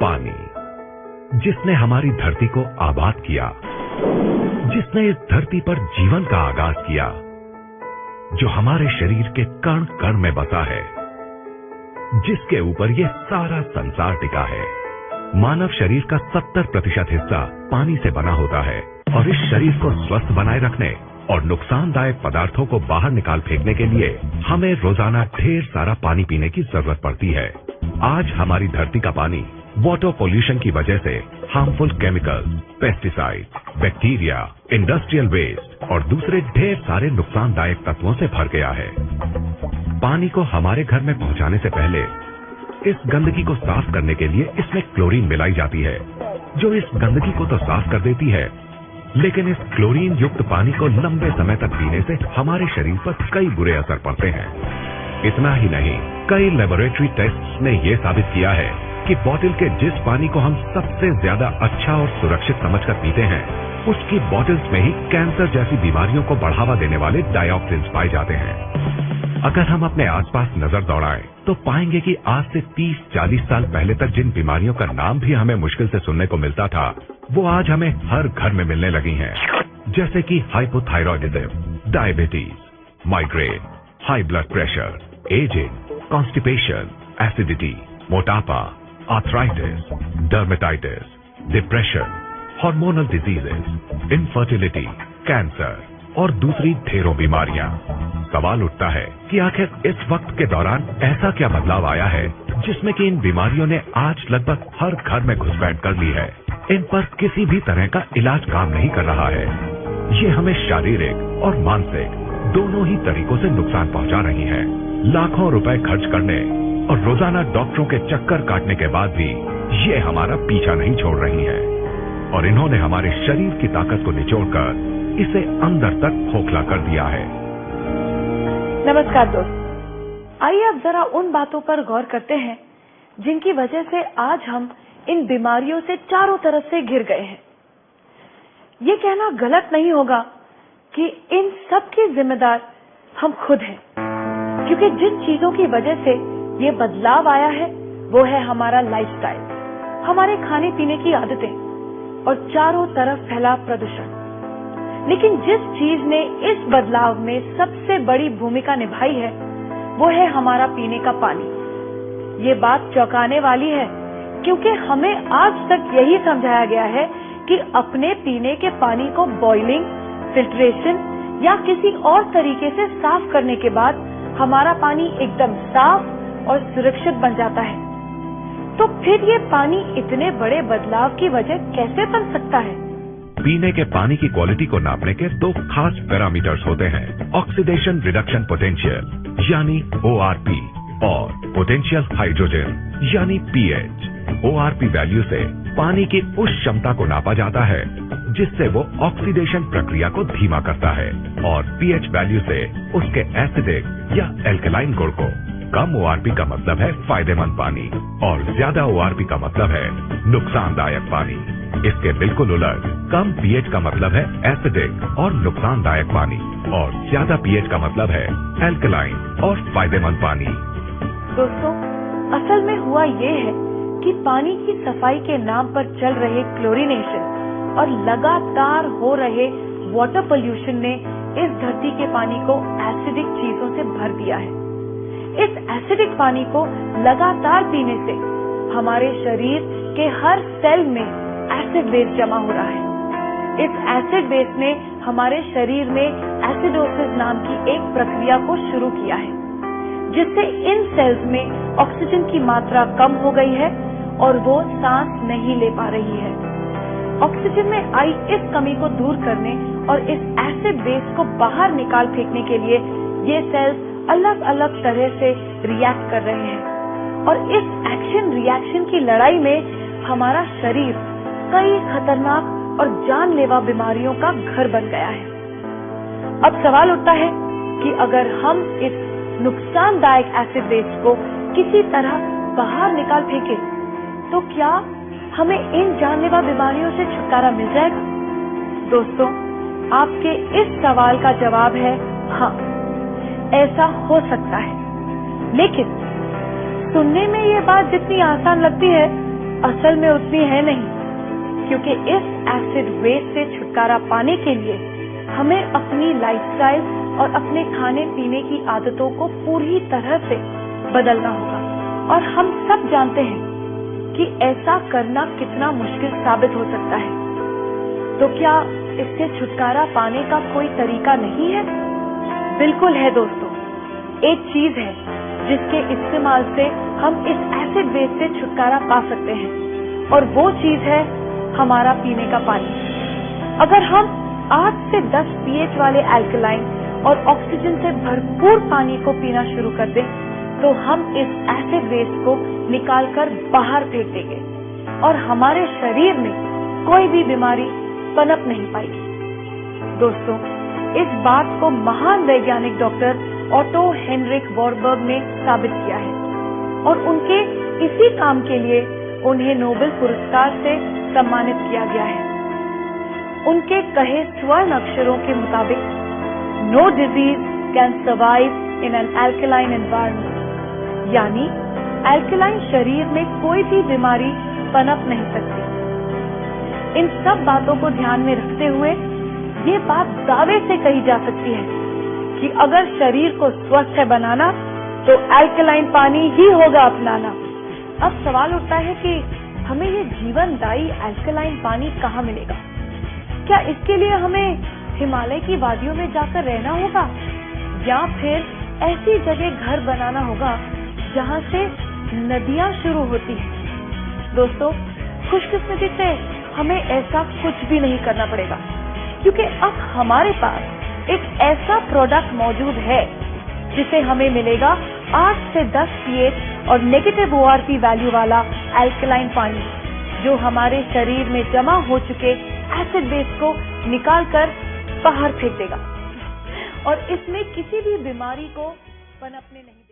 पानी, जिसने हमारी धरती को आबाद किया, जिसने इस धरती पर जीवन का आगाज किया, जो हमारे शरीर के कण कण में बसा है, जिसके ऊपर ये सारा संसार टिका है। मानव शरीर का 70% हिस्सा पानी से बना होता है और इस शरीर को स्वस्थ बनाए रखने और नुकसानदायक पदार्थों को बाहर निकाल फेंकने के लिए हमें रोजाना ढेर सारा पानी पीने की जरूरत पड़ती है। आज हमारी धरती का पानी वाटर पोल्यूशन की वजह से harmful chemicals, pesticide, bacteria, industrial waste और दूसरे ढेर सारे नुकसानदायक तत्वों से भर गया है। पानी को हमारे घर में पहुंचाने से पहले इस गंदगी को साफ करने के लिए इसमें क्लोरीन मिलाई जाती है, जो इस गंदगी को तो साफ कर देती है, लेकिन इस क्लोरीन युक्त पानी को लंबे समय तक पीने से हमारे शरीर पर कई बुरे असर पड़ते हैं। इतना ही नहीं, कई लेबोरेटरी टेस्ट्स ने यह साबित किया है कि बोतल के जिस पानी को हम सबसे ज्यादा अच्छा और सुरक्षित समझकर पीते हैं, उसकी बोतल्स में ही कैंसर जैसी बीमारियों को बढ़ावा देने वाले डाइऑक्सिन्स पाए जाते हैं। अगर हम अपने आसपास नजर दौड़ाएं तो पाएंगे कि आज से 30-40 साल पहले तक जिन बीमारियों का नाम भी हमें मुश्किल से सुनने को मिलता था, वो आज हमें हर घर में मिलने लगी हैं। जैसे कि hypothyroidism, diabetes, migraine, high blood pressure, ageing, constipation, acidity, मोटापा, arthritis, dermatitis, depression, hormonal diseases, infertility, cancer और दूसरी ढेरों बीमारियां। सवाल उठता है कि आखिर इस वक्त के दौरान ऐसा क्या बदलाव आया है जिसमें कि इन बीमारियों ने आज लगभग हर घर में घुसपैठ कर ली है। इन पर किसी भी तरह का इलाज काम नहीं कर रहा है। ये हमें शारीरिक और मानसिक दोनों ही तरीकों से नुकसान पहुंचा रही है। लाखों रुपए खर्च करने और रोजाना डॉक्टरों के चक्कर काटने के बाद भी ये हमारा पीछा नहीं छोड़ रही है और इन्होंने हमारे शरीर की ताकत को निचोड़कर इसे अंदर तक खोखला कर दिया है। नमस्कार दोस्त, आइए अब जरा उन बातों पर गौर करते हैं जिनकी वजह से आज हम इन बीमारियों से चारों तरफ से घिर गए हैं। ये कहना गलत नहीं होगा कि इन सब की जिम्मेदार हम खुद हैं, क्योंकि जिन चीजों की वजह से ये बदलाव आया है वो है हमारा लाइफस्टाइल, हमारे खाने पीने की आदतें और चारों तरफ फैला प्रदूषण। लेकिन जिस चीज ने इस बदलाव में सबसे बड़ी भूमिका निभाई है वो है हमारा पीने का पानी। ये बात चौंकाने वाली है, क्योंकि हमें आज तक यही समझाया गया है कि अपने पीने के पानी को बॉइलिंग, फिल्ट्रेशन या किसी और तरीके से साफ करने के बाद हमारा पानी एकदम साफ और सुरक्षित बन जाता है। तो फिर ये पानी इतने बड़े बदलाव की वजह कैसे बन सकता है? पीने के पानी की क्वालिटी को नापने के दो खास पैरामीटर्स होते हैं, ऑक्सीडेशन रिडक्शन पोटेंशियल यानी ORP और पोटेंशियल हाइड्रोजन यानी pH। ORP वैल्यू से पानी की उस क्षमता को नापा जाता है जिससे वो ऑक्सीडेशन प्रक्रिया को धीमा करता है और pH वैल्यू से उसके एसिडिक या एल्कलाइन गुण को। कम ORP का मतलब है फायदेमंद पानी और ज्यादा ORP का मतलब है नुकसानदायक पानी। इसके बिल्कुल उलट, कम pH का मतलब है एसिडिक और नुकसानदायक पानी और ज्यादा pH का मतलब है एल्कलाइन और फायदेमंद पानी। दोस्तों, असल में हुआ ये है कि पानी की सफाई के नाम पर चल रहे क्लोरीनेशन और लगातार हो रहे वाटर पोल्यूशन ने इस धरती के पानी को एसिडिक चीजों से भर दिया है। इस एसिडिक पानी को लगातार पीने से हमारे शरीर के हर सेल में एसिड बेस जमा हो रहा है। इस एसिड बेस ने हमारे शरीर में एसिडोसिस नाम की एक प्रक्रिया को शुरू किया है, जिससे इन सेल्स में ऑक्सीजन की मात्रा कम हो गई है और वो सांस नहीं ले पा रही है। ऑक्सीजन में आई इस कमी को दूर करने और इस एसिड बेस को बाहर निकाल फेंकने के लिए ये सेल्स अलग अलग तरह से रिएक्ट कर रहे हैं और इस एक्शन रिएक्शन की लड़ाई में हमारा शरीर कई खतरनाक और जानलेवा बीमारियों का घर बन गया है। अब सवाल उठता है कि अगर हम इस नुकसानदायक एसिड बेस को किसी तरह बाहर निकाल फेंके तो क्या हमें इन जानलेवा बीमारियों से छुटकारा मिल जाएगा? दोस्तों, आपके इस सवाल का जवाब है हाँ, ऐसा हो सकता है। लेकिन सुनने में ये बात जितनी आसान लगती है असल में उतनी है नहीं, क्योंकि इस एसिड वेस्ट से छुटकारा पाने के लिए हमें अपनी लाइफस्टाइल और अपने खाने पीने की आदतों को पूरी तरह से बदलना होगा। और हम सब जानते हैं कि ऐसा करना कितना मुश्किल साबित हो सकता है। तो क्या इससे छुटकारा पाने का कोई तरीका नहीं है? बिल्कुल है दोस्तों। एक चीज है जिसके इस्तेमाल से हम इस एसिड वेस्ट से छुटकारा पा सकते हैं, और वो चीज है हमारा पीने का पानी। अगर हम 8 से 10 pH वाले अल्कलाइन और ऑक्सीजन से भरपूर पानी को पीना शुरू कर दें, तो हम इस एसिड वेस्ट को निकालकर बाहर फेंक देंगे और हमारे शरीर में कोई भी बीमारी पनप नहीं पाएगी। दोस्तों, इस बात को महान वैज्ञानिक डॉक्टर ऑटो हेनरिक वॉरबर्ग ने साबित किया है, और उनके इसी काम के लिए उन्हें नोबेल पुरस्कार से सम्मानित किया गया है। उनके कहे स्वर्ण अक्षरों के मुताबिक, no disease can survive in an alkaline environment, यानी अल्कलाइन शरीर में कोई भी बीमारी पनप नहीं सकती। इन सब बातों को ध्यान में रखते हुए ये बात दावे से कही जा सकती है कि अगर शरीर को स्वस्थ बनाना तो अल्कलाइन पानी ही होगा अपनाना। अब सवाल उठता है कि हमें ये जीवनदायी अल्कलाइन पानी कहाँ मिलेगा? क्या इसके लिए हमें हिमालय की वादियों में जाकर रहना होगा, या फिर ऐसी जगह घर बनाना होगा जहाँ से नदियाँ शुरू होती हैं? दोस्तों, खुशकिस्मती से हमें ऐसा कुछ भी नहीं करना पड़ेगा, क्योंकि अब हमारे पास एक ऐसा प्रोडक्ट मौजूद है जिसे हमें मिलेगा 8 से 10 pH और नेगेटिव ORP वैल्यू वाला अल्कलाइन पानी, जो हमारे शरीर में जमा हो चुके एसिड बेस को निकालकर बाहर फेंक देगा और इसमें किसी भी बीमारी को पनपने नहीं